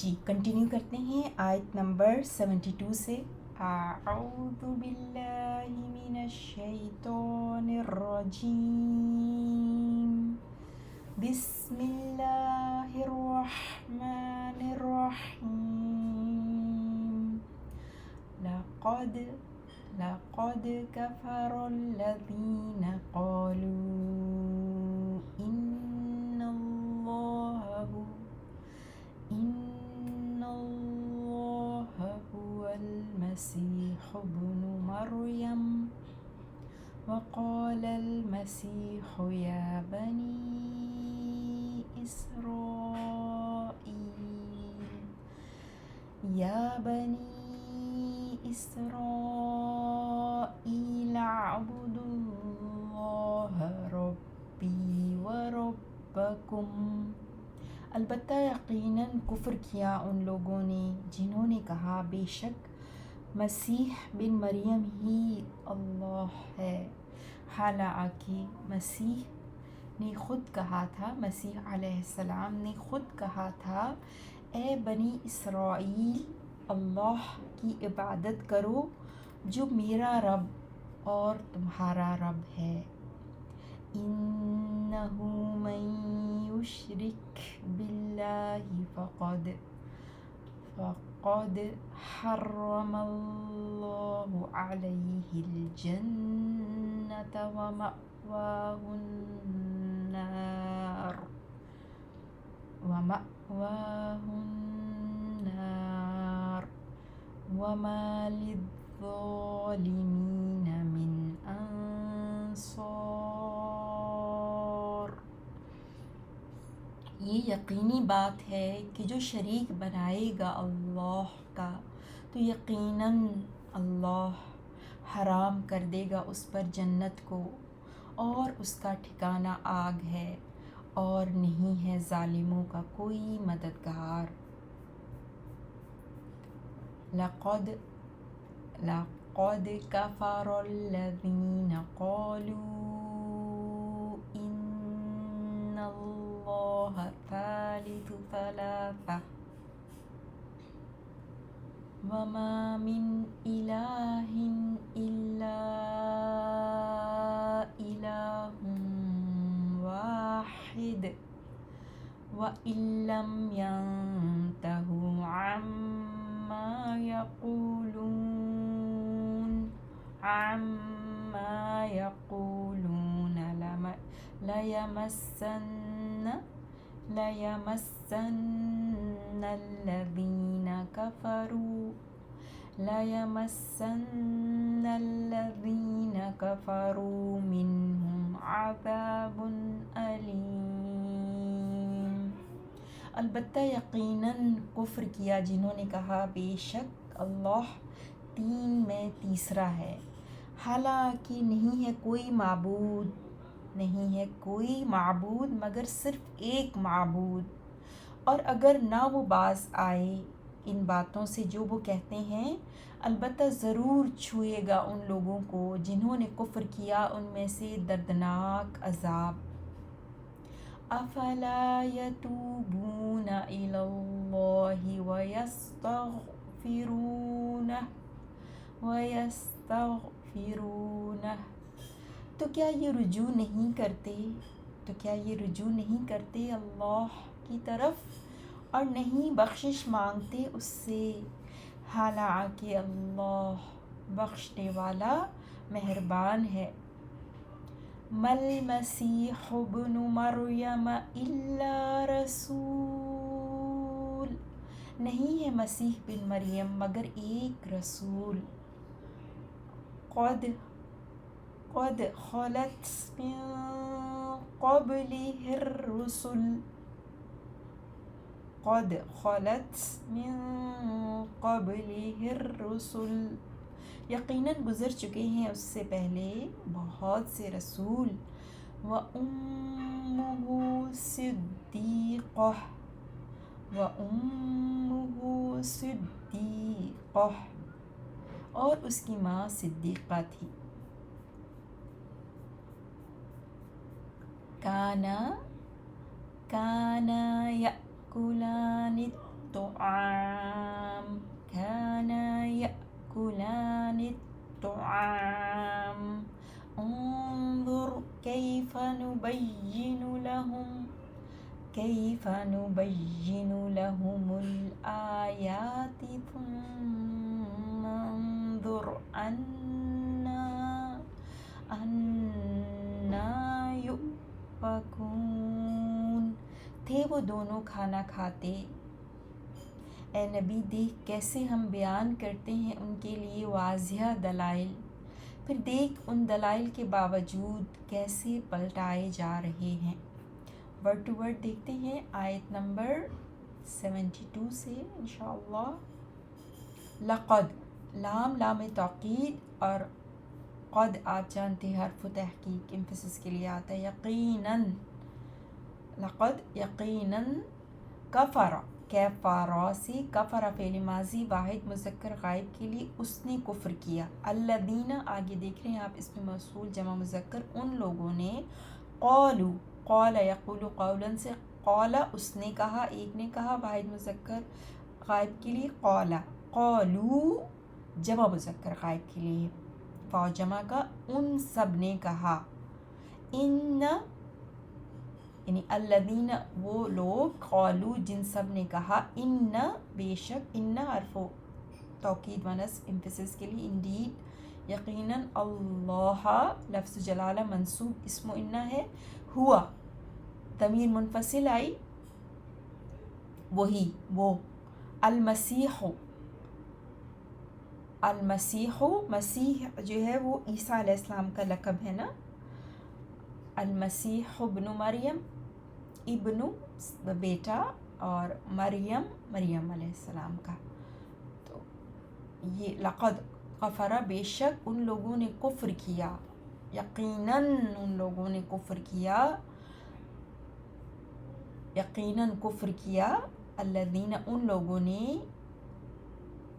جی continue کرتے ہیں آیت نمبر 72 سے. اعوذ باللہ من الشیطان الرجیم. بسم اللہ الرحمن الرحیم. لقد كفر الذین قالوا إن الله هو المسيح ابن مريم وقال المسيح يا بني إسرائيل اعبدوا الله ربي وربكم. البتہ یقیناً کفر کیا ان لوگوں نے جنہوں نے کہا بے شک مسیح بن مریم ہی اللہ ہے، حالانکہ مسیح نے خود کہا تھا، مسیح علیہ السلام نے خود کہا تھا اے بنی اسرائیل اللہ کی عبادت کرو جو میرا رب اور تمہارا رب ہے. إنه من يشرك بالله فقد حرم الله عليه الجنة ومأواه النار وما للظالمين من أنصار. یہ یقینی بات ہے کہ جو شریک بنائے گا اللہ کا تو یقیناً اللہ حرام کر دے گا اس پر جنت کو اور اس کا ٹھکانہ آگ ہے اور نہیں ہے ظالموں کا کوئی مددگار. لقد كفر الذين قالوا إن الله ثالث ثلاثة وما من إله إلا إله واحد وإن لم ينتهوا عما يقولون ليمسن الذين كفروا منهم عذاب أليم. البتہ یقیناً کفر کیا جنہوں نے کہا بے شک اللہ تین میں تیسرا ہے، حالانکہ نہیں ہے کوئی معبود مگر صرف ایک معبود، اور اگر نہ وہ باز آئے ان باتوں سے جو وہ کہتے ہیں البتہ ضرور چھوئے گا ان لوگوں کو جنہوں نے کفر کیا ان میں سے دردناک عذاب. افلا يتوبون الى الله ويستغفرونه تو کیا یہ رجوع نہیں کرتے اللہ کی طرف اور نہیں بخشش مانگتے اس سے، حالانکہ اللہ بخشنے والا مہربان ہے. مل مسیح ابن مریم الا رسول. نہیں ہے مسیح بن مریم مگر ایک رسول. قد خلت من قبله الرسل. یقیناً گزر چکے ہیں اس سے پہلے بہت سے رسول. وَأُمُّهُ صِدِّيقَةٌ اور اس کی ماں صدیقہ تھی. کانا یأکلان الطعام كانا يأكلان الطعام انظر كيف نبين لهم الآيات ثم انظر أنا يؤفكون۔ تھے وہ دونوں کھانا کھاتے، اے نبی دیکھ کیسے ہم بیان کرتے ہیں ان کے لیے واضح دلائل، پھر دیکھ ان دلائل کے باوجود کیسے پلٹائے جا رہے ہیں۔ ورڈ ٹو ورڈ دیکھتے ہیں آیت نمبر 72 سے انشاءاللہ۔ لقد، لام تاکید، اور قد آپ جانتے ہیں حرف تحقیق امفسس کے لیے آتا ہے، یقیناً، لقد یقیناً، کفر، کفارا سے، کفر فعل ماضی واحد مذکر غائب کے لیے، اس نے کفر کیا، الذین آگے دیکھ رہے ہیں آپ اس میں موصول جمع مذکر، ان لوگوں نے، قالو، قال یقول قولا سے، قال اس نے کہا، ایک نے کہا واحد مذکر غائب کے لیے، قالو جمع مذکر غائب کے لیے، فاء جمع کا، ان سب نے کہا، ان یعنی الذین وہ لوگ، قالو جن سب نے کہا، ان بے شک، ان حرف توکید و نصب امفسس کے لیے، انڈیڈ یقیناً، اللہ لفظ جلالہ منصوب، اسم ان ہے، ہوا ضمیر منفصل آئی، وہی وہ، المسیح مسیح جو ہے وہ عیسیٰ علیہ السلام کا لقب ہے نا، المسیح ابن مریم، ابن بیٹا، اور مریم علیہ السلام کا، تو یہ لقد کفر بے شک ان لوگوں نے کفر کیا، یقیناً ان لوگوں نے کفر کیا، الذین ان لوگوں نے،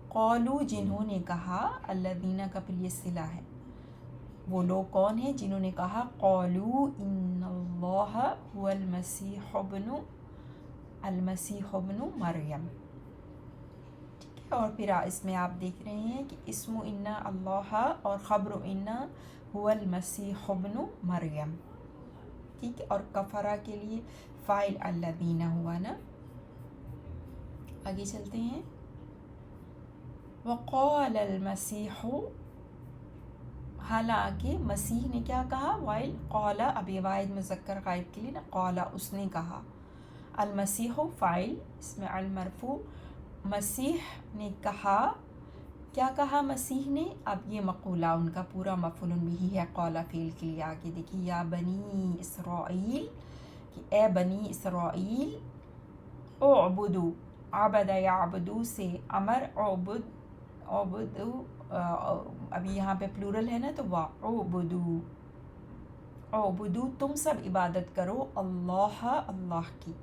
قالو جنہوں نے کہا، الذین کا پھر یہ صلہ ہے، وہ لوگ کون ہیں جنہوں نے کہا، قالو ان اللہ هو المسیح ابن مریم، ٹھیک ہے۔ اور پھر اس میں آپ دیکھ رہے ہیں کہ اسم ان اللہ اور خبر ان هو المسیح ابن مریم، ٹھیک ہے، اور کفرہ کے لیے فاعل الذین ہوا نا۔ آگے چلتے ہیں، وقال المسیح، حالانکہ مسیح نے کیا کہا، وائل قال، اب یہ واحد مذکر غائب کے لیے نا، قال اس نے کہا، المسیح فاعل اسم المرفوع، مسیح نے کہا، کیا کہا مسیح نے، اب یہ مقولہ ان کا پورا مفعول بھی ہے قال فعل کے لیے، آگے دیکھیے، یا بنی اسرائیل، کہ اے بنی اسرائیل، اعبدو، عبد یعبدو سے امر، اعبدو ابھی یہاں پہ پلورل ہے نا، تو اعبدو تم سب عبادت کرو، اللہ کی،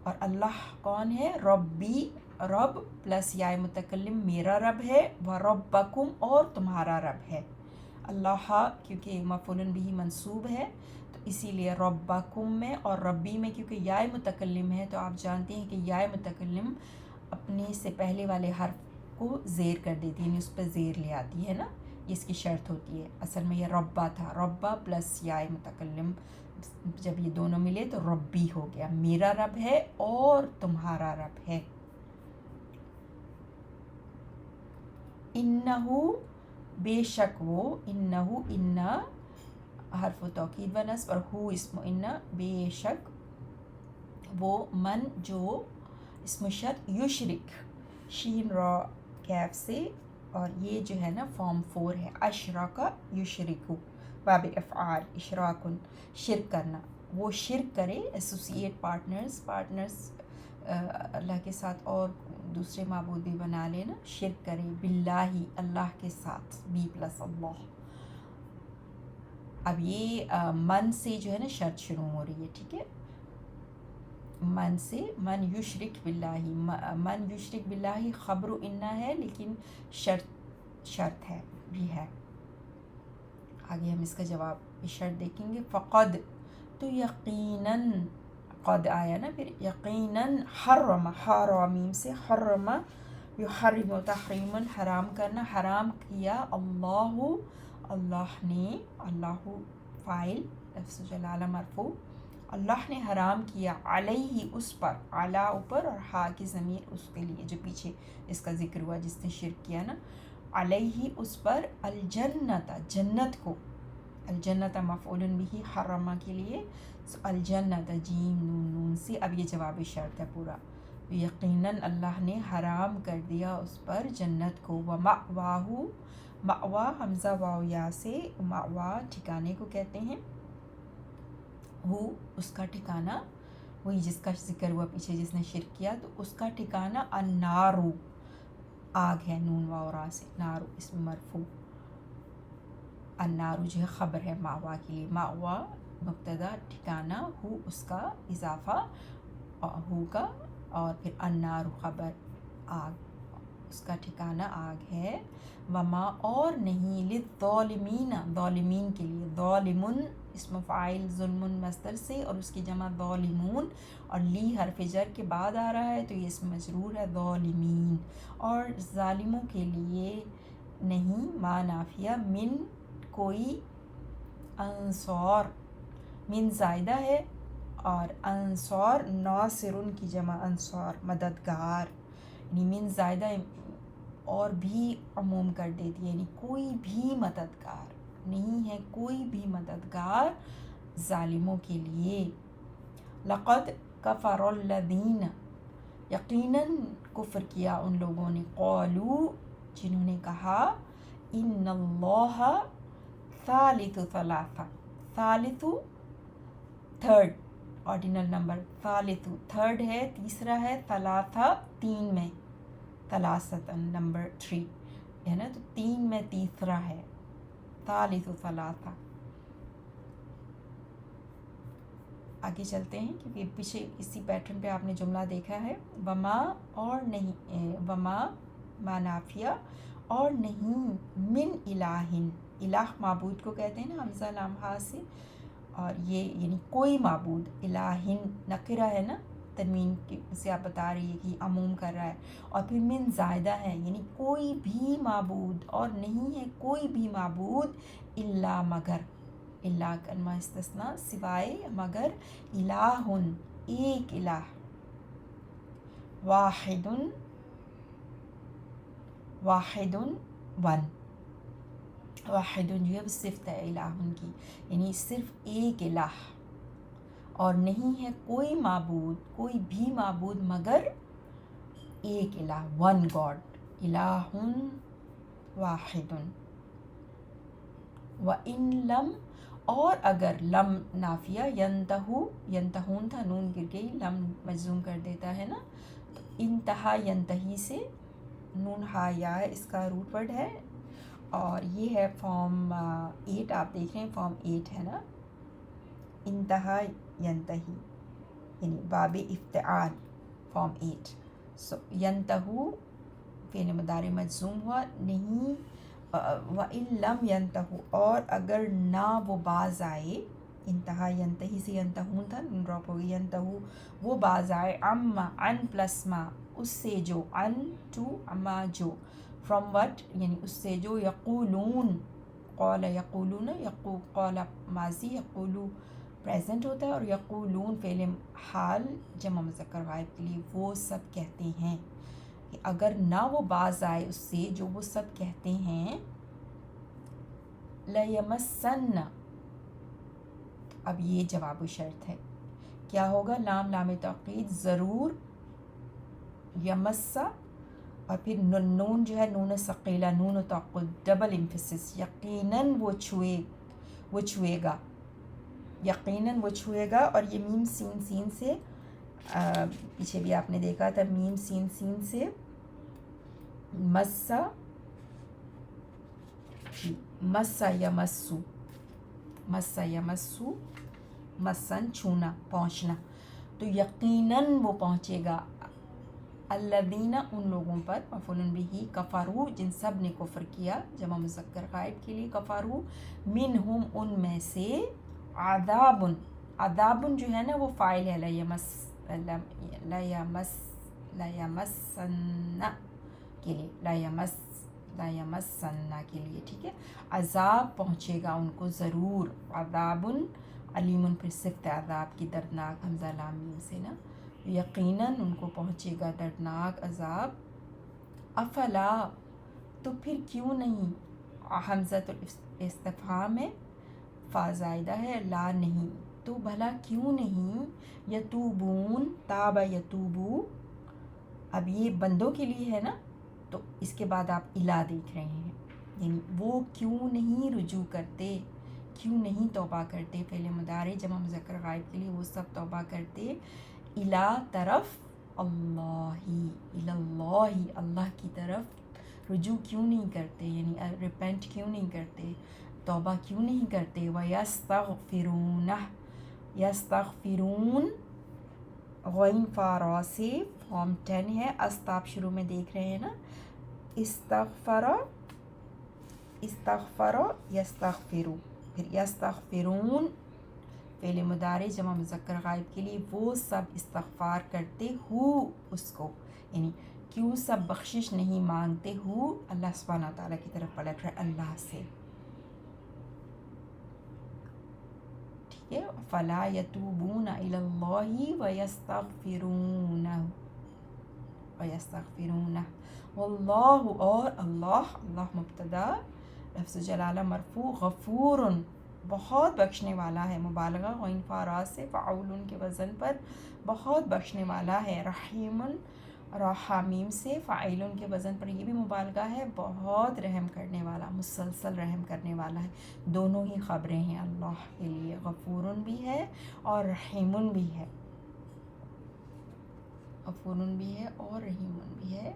اور اللہ کون ہے، ربی، رب پلس یا متکلم میرا رب ہے، وربکم اور تمہارا رب ہے، اللہ کیونکہ مفعول بھی منصوب ہے تو اسی لیے ربکم میں، اور ربی میں کیونکہ یا متکلم ہے تو آپ جانتے ہیں کہ یا متکلم اپنے سے پہلے والے حرف کو زیر کر دیتی ہے، یعنی اس پہ زیر لے آتی ہے نا، یہ اس کی شرط ہوتی ہے، اصل میں یہ ربا تھا، ربا پلس یا متکلم جب یہ دونوں ملے تو ربی ہو گیا، میرا رب ہے اور تمہارا رب ہے، انہو بے شک وہ، انہو ان حرف توکید و نصب، اور ہو اسم ان، بے شک وہ، من جو اسم شرط، یشرک شین را کیف سے، اور یہ جو ہے نا فارم 4 ہے، اشرک یشرکو، باب افعال، اشراکن شرک کرنا، وہ شرک کرے، ایسوسیٹ پارٹنرز اللہ کے ساتھ اور دوسرے معبود بھی بنا لینا، شرک کرے، باللہ اللہ کے ساتھ، بی پلس اللہ، اب یہ من سے جو ہے نا شرط شروع ہو رہی ہے، ٹھیک ہے، من سے، من یشرک باللہ خبر انہ ہے لیکن شرط ہے بھی ہے، آگے ہم اس کا جواب شرط دیکھیں گے، فقد تو یقیناً، قد آیا نا، پھر یقیناً حرم، حرامیم سے حرم یحرم تحریماً حرام کرنا، حرام کیا، اللہ اللہ نے، اللہ فاعل لفظ جلالہ مرفوع، اللہ نے حرام کیا، علیہ اس پر، علی اوپر اور ہا کی ضمیر اس کے لیے جو پیچھے اس کا ذکر ہوا جس نے شرک کیا نا، علیہ اس پر، الجنت جنت کو، الجنت مفعول بھی حرمہ کے لیے، الجنت جیم نون نون سے، اب یہ جواب شرط ہے پورا، یقیناً اللہ نے حرام کر دیا اس پر جنت کو، ومأواہ، مأوا حمزہ واو یا سے، مأوا ٹھکانے کو کہتے ہیں، ہو اس کا ٹھکانہ، وہی جس کا ذکر ہوا پیچھے جس نے شرک کیا، تو اس کا ٹھکانہ النارو، آگ ہے، نون واو را سے، نارو اسم مرفوع، النارو جو ہے خبر ہے مأوا کے لیے، مأوا مبتدا، ٹھکانہ، ہو اس کا اضافہ، ہو کا، اور پھر النار خبر، آگ، اس کا ٹھکانہ آگ ہے، وما اور نہیں، للظالمین ظالمین کے لیے، ظالمن اسم فاعل، ظلم مصدر سے، اور اس کی جمع ظالمون، اور لی حرف جر کے بعد آ رہا ہے تو یہ اسم مجرور ہے، ظالمین، اور ظالموں کے لیے نہیں، ما نافیہ، من کوئی، انصار من زائدہ ہے، اور انصار ناصرن کی جمع انصار مددگار، یعنی من زائدہ اور بھی عموم کر دیتی ہے، یعنی کوئی بھی مددگار نہیں ہے، کوئی بھی مددگار ظالموں کے لیے، لقد کفر الذین یقیناً کفر کیا ان لوگوں نے، قالو جنہوں نے کہا، ان اللہ ثالث ثلاثہ، ثالث تھرڈ آرڈینل نمبر، ثالث تھرڈ ہے، تیسرا ہے، ثلاثہ تین میں، ثلاثتاً نمبر 3 ہے نا، تو تین میں تیسرا ہے، ثالث ثلاثہ۔ آگے چلتے ہیں کیونکہ پیچھے اسی پیٹرن پہ آپ نے جملہ دیکھا ہے، وما اور نہیں، وما منافیہ اور نہیں، من الہن، الہ معبود کو کہتے ہیں نا حمزہ لام ہا سے، اور یہ یعنی کوئی معبود، الہن نکرہ ہے نا، تنوین سے آپ بتا رہی ہے کہ عموم کر رہا ہے، اور پھر من زائدہ ہے یعنی کوئی بھی معبود، اور نہیں ہے کوئی بھی معبود، الا مگر، الا کلمہ استثناء سوائے، مگر، الہن ایک الہ، واحد واحد ون، واحد جو ہے صفت ہے الہن کی، یعنی صرف ایک الہ، اور نہیں ہے کوئی معبود، کوئی بھی معبود مگر ایک الہ، ون گاڈ، الہٌ واحد، وَإِن لم اور اگر، لم نافیہ، ینتہو، ینتہون تھا، نون گر گئی، لم مجزوم کر دیتا ہے نا، تو انتہا ینتہی سے، نون ہا یا اس کا روٹ ورڈ ہے، اور یہ ہے فارم 8، آپ دیکھ رہے ہیں فارم 8 ہے نا، انتہا ینتہی یعنی باب افتعال، فارم 8، سو ینتہو فعل مضارع مجزوم ہوا، نہیں، وَإِن لَمْ يَنْتَهُ اور اگر نہ وہ باز آئے، انتہا ینتہی سے ینتہون تھا، نون ڈراپ ہو گئی، ینتہو وہ باز آئے، عما عن پلس ما اس سے جو، عن ٹو عما جو، فرام وٹ یعنی اس سے جو، یقولون قول یقولون، قول ماضی، یقولو پریزنٹ ہوتا ہے، اور یقولون فعل حال جمع مذکر غائب کے لیے، وہ سب کہتے ہیں، کہ اگر نہ وہ باز آئے اس سے جو وہ سب کہتے ہیں، لَيَمَسَّنَّ اب یہ جواب و شرط ہے، کیا ہوگا، لام لام تاکید، ضرور، یمسا، اور پھر نون جو ہے نون ثقیلہ، نون توقد، ڈبل امفسس، یقیناً وہ چھوئے گا، یقیناً وہ چھوئے گا، اور یہ میم سین سین سے، پیچھے بھی آپ نے دیکھا تھا، میم سین سین سے، مسا، مسا یمسو، مسا یمسو، مسن چھونا، پہنچنا، تو یقیناً وہ پہنچے گا، الذین ان لوگوں پر، مفعول بہ، کفروا جن سب نے کفر کیا، جمع مذکر غائب کے لیے کفروا، منہم ان میں سے، عذاب عذابن جو ہے نا وہ فاعل ہے لیمسن کے لیے، لیمسن کے لیے، ٹھیک ہے. عذاب پہنچے گا ان کو ضرور. عذابن علیمن پھر صفت عذاب کی دردناک حمزہ لام میم سے نا، یقیناً ان کو پہنچے گا دردناک عذاب. افلا تو پھر کیوں نہیں، حمزۃ الاستفہام ہے، فا زائدہ ہے، لا نہیں، تو بھلا کیوں نہیں. یتوبون تاب یتوبو، اب یہ بندوں کے لیے ہے نا، تو اس کے بعد آپ الا دیکھ رہے ہیں، یعنی وہ کیوں نہیں رجوع کرتے، کیوں نہیں توبہ کرتے. فعل مضارع جمع مذکر غائب کے لیے وہ سب توبہ کرتے. الا طرف اللہ، اللہ، اللہ کی طرف رجوع کیوں نہیں کرتے، یعنی ریپینٹ کیوں نہیں کرتے، توبہ کیوں نہیں کرتے. وَيَسْتَغْفِرُونَ، یستغفرون غین فارا سے فارم 10 ہے. آپ شروع میں دیکھ رہے ہیں نا، استغفر، یستغفرو، پھر یستغفرون فعل مضارع جمع مذکر غائب کے لیے وہ سب استغفار کرتے ہو اس کو، یعنی کیوں سب بخشش نہیں مانگتے ہو اللہ سبحانہ تعالیٰ کی طرف پلٹ رہے اللہ سے. ٹھیک ہے. فلا یتوبون الی اللہ ویستغفرونہ واللہ، اور اللہ، اللہ مبتدا لفظ جلالہ مرفوع، غفور بہت بخشنے والا ہے، مبالغہ غین فارا سے فعول کے وزن پر بہت بخشنے والا ہے. رحیم رحامیم سے فاعل کے وزن پر یہ بھی مبالغہ ہے، بہت رحم کرنے والا، مسلسل رحم کرنے والا ہے. دونوں ہی خبریں ہیں اللہ کے لیے، غفورن بھی ہے اور رحیمن بھی ہے، غفورن بھی ہے اور رحیمن بھی ہے.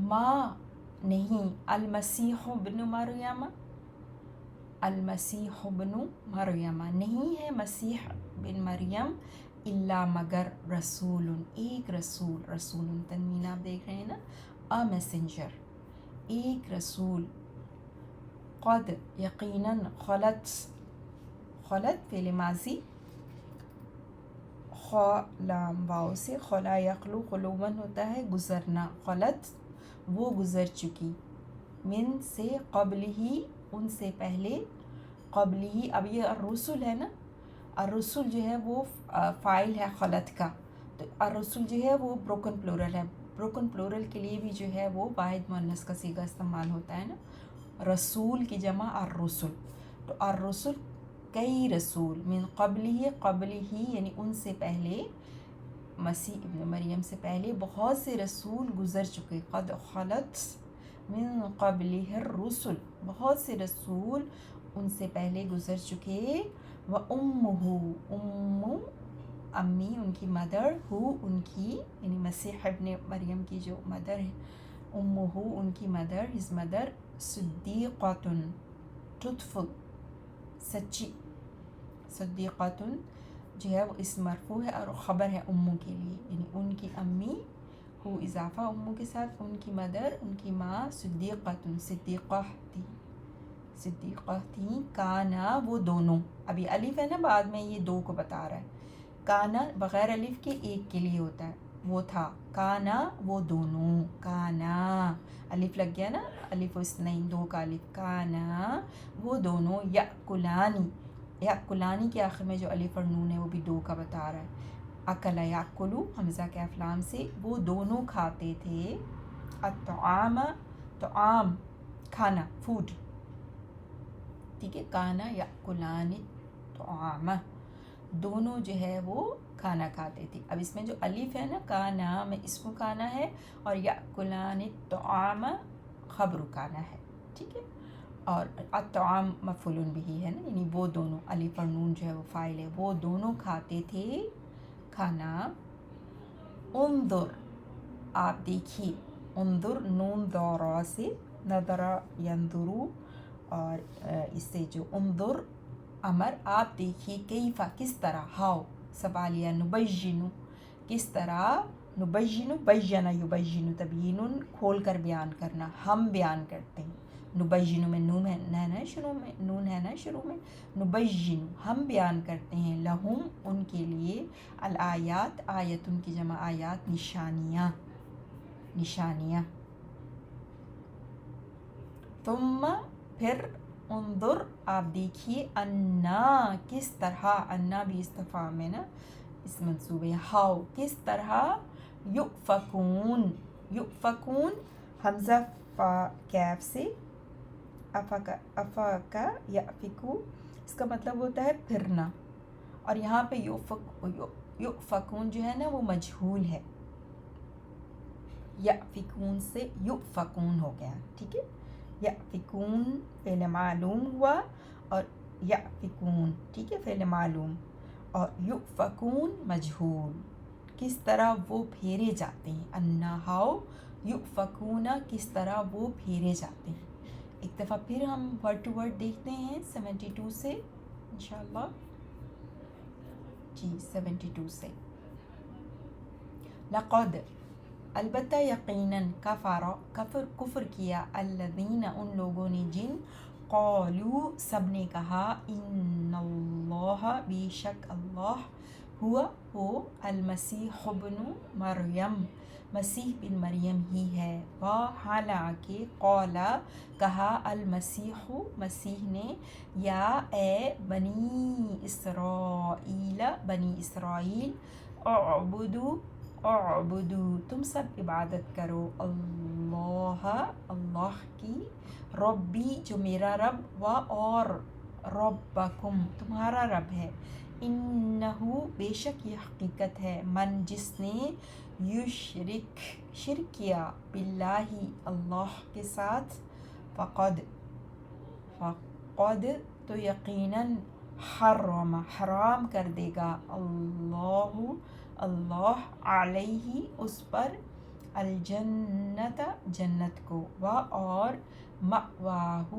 ما نہیں، المسیح ابن مریم، المسیح ابن مریم نہیں ہے مسیح بن مریم، الا مگر رسول، ایک رسول، رسول تنوین آپ دیکھ رہے ہیں نا، a messenger، ایک رسول. قد یقیناً، خلط، خلط فعل ماضی، لام واؤ سے، خلا یخلو خلومن ہوتا ہے گزرنا، خلط وہ گزر چکی، من سے، قبل ہی ان سے پہلے، قبل ہی. اب یہ الرسل ہے نا، الرسل جو ہے وہ فاعل ہے خلط کا، تو الرسل جو ہے وہ بروکن پلورل ہے. بروکن پلورل کے لیے بھی جو ہے وہ واحد مؤنث کا صیغہ استعمال ہوتا ہے نا، رسول کی جمع الرسل. تو الرسل کئی رسول، من قبل ہی، قبل ہی یعنی ان سے پہلے، مسیح ابن مریم سے پہلے بہت سے رسول گزر چکے. قد خلط من قبلہ الرسل، بہت سے رسول ان سے پہلے گزر چکے. وَأُمُّهُ، امی ان کی مدر، ہو ان کی یعنی مسیح ابن مریم کی جو مدر ہے، امہ ان کی مدر، ہز مدر، صدیقۃ ٹروتفل، سچی. صدیقۃ جو ہے وہ اسم مرفوع ہے اور خبر ہے امو کے لیے، یعنی ان کی امی، ہو اضافہ امو کے ساتھ، ان کی مدر، ان کی ماں، صدیقۃ صدیقہ تھی، صدیقہ تھیں. کانا وہ دونوں، ابھی الف ہے نا بعد میں یہ دو کو بتا رہا ہے، کانا بغیر الف کے ایک کے لیے ہوتا ہے، وہ تھا. کانا وہ دونوں، کانا الف لگ گیا نا، الف اثنین، دو کا الف، کانا وہ دونوں، یأکلانی، یأکلانی کے آخر میں جو الف اور نون ہے وہ بھی دو کا بتا رہا ہے. اکل یأکلو حمزہ کے افلام سے، وہ دونوں کھاتے تھے. الطعام، طعام کھانا، فوڈ، ٹھیک ہے. کانا یأکلان الطعام، دونوں جو ہے وہ کھانا کھاتے تھے. اب اس میں جو الف ہے نا، کانا میں اسم کانا ہے اور یأکلان الطعام خبر کانا ہے، ٹھیک ہے. اور الطعام مفعول بھی ہے نا، یعنی وہ دونوں، الف اور نون جو ہے وہ فاعل ہے، وہ دونوں کھاتے تھے کھانا. انظر آپ دیکھیے، انظر نون دورا سے، نظر ینظرو، اور اس سے جو انظر امر، آپ دیکھیے، کیفا کس طرح، ہاؤ سوالیہ، نبینو کس طرح، نبینو بینا یبینو تبیین کھول کر بیان کرنا، ہم بیان کرتے ہیں. نبین میں نون ہے نا شروع میں نبین ہم بیان کرتے ہیں لہم ان کے لیے الآیات آیتن کی جمع آیات نشانیاں ثم پھر انظر آپ دیکھیے انا کس طرح انا بھی استفہام میں نا اس منصوبے ہاؤ کس طرح یؤفکون حمزہ فا کیف سے افاکا یأفکو اس کا مطلب ہوتا ہے پھرنا اور یہاں پہ یؤفکون جو ہے نا وہ مجہول ہے یأفکون سے یؤفکون ہو گیا ٹھیک ہے یأفکون فعل معلوم ہوا اور یأفکون ٹھیک ہے فعل معلوم اور یؤفکون مجہول کس طرح وہ پھیرے جاتے ہیں انا ہاؤ یؤفکون کس طرح وہ پھیرے جاتے ہیں ایک دفعہ پھر ہم ورڈ ٹو ورڈ دیکھتے ہیں 72 سے انشاءاللہ جی 72 سے لقد البتہ یقیناً کفر کیا الذین ان لوگوں نے جن قالوا سب نے کہا ان اللہ بے شک اللہ ہو المسیح ابن مریم مسیح بن مریم ہی ہے حالانکہ قولا کہا المسیح مسیح نے یا اے بنی اسرائیل اعبدو تم سب عبادت کرو اللہ کی ربی جو میرا رب اور ربکم تمہارا رب ہے انہو بے شک یہ حقیقت ہے من جس نے شرک کیا باللہ اللہ کے ساتھ فقد تو یقیناً حرام کر دے گا اللہ علیہ اس پر الجنت جنت کو اور مأواہ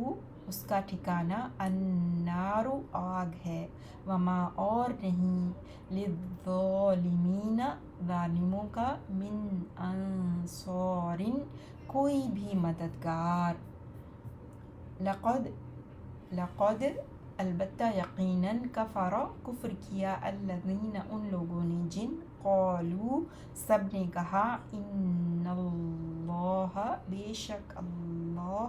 اس کا ٹھکانہ النار آگ ہے وما اور نہیں للظالمین ظالموں کا من انصار کوئی بھی مددگار لقد البتہ یقیناً کفر کیا الذین ان لوگوں نے جن قالوا سب نے کہا ان اللہ بے شک اللہ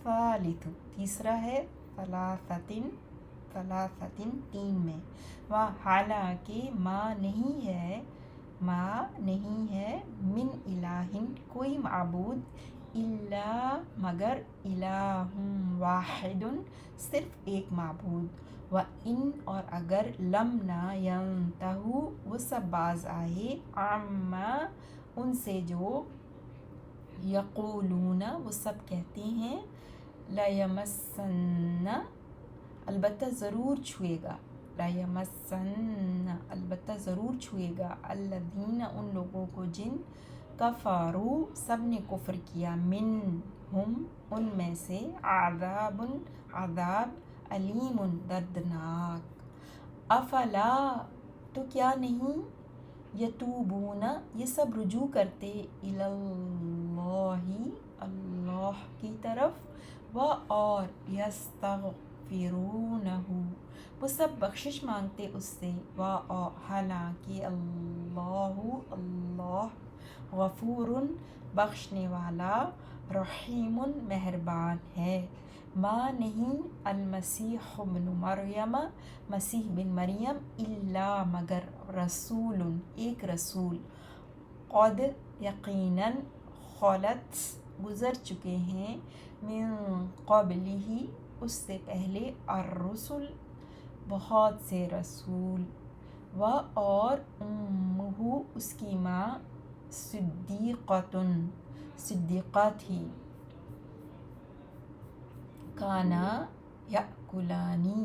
ثالث تیسرا ہے ثلاثتن تین میں حالانکہ ماں نہیں ہے من الہ کوئی معبود الا مگر الہ واحد صرف ایک معبود وَإِنْ اور اگر لم نہ ينتہو وہ سب باز آئے عما ان سے جو یقولون وہ سب کہتے ہیں لَيَمَسَّنَّ البتہ ضرور چھوئے گا لَيَمَسَّنَّ البتہ ضرور چھوئے گا الذین ان لوگوں کو جن کفارو سب نے کفر کیا منہم ان میں سے عذاب علیم دردناک افلا تو کیا نہیں یتوبون یہ سب رجوع کرتے اللہ کی طرف اور یستغفرونہ وہ سب بخشش مانگتے اس سے حالانکہ اللہ غفور بخشنے والا رحیم مہربان ہے ماں نہیں المسیح ابن مریم مسیح بن مریم الا مگر رسول ایک رسول قد یقیناً خلت گزر چکے ہیں من قبلہ اس سے پہلے الرسل بہت سے رسول اور امہ اس کی ماں صدیقہ تھی کانا یأکلانی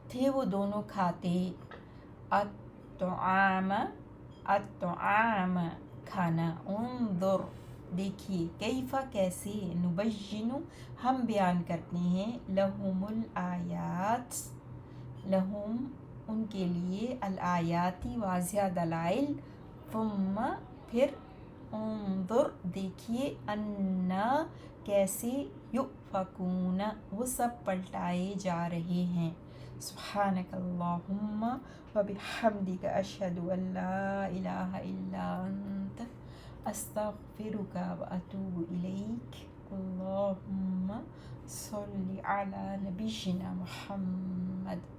تھے وہ دونوں کھاتے الطعام کھانا انظر دیکھیے کیفا کیسے نبین ہم بیان کرتے ہیں لہم الآیات لہم ان کے لیے الآیاتی واضح دلائل ثم پھر انظر دیکھیے انا کیسے یؤفکون وہ سب پلٹائے جا رہے ہیں۔ سبحانک اللہم وبحمدک اشہد ان لا الہ الا انت استغفرک واتوب الیک۔ اللہم صل علی نبینا محمد۔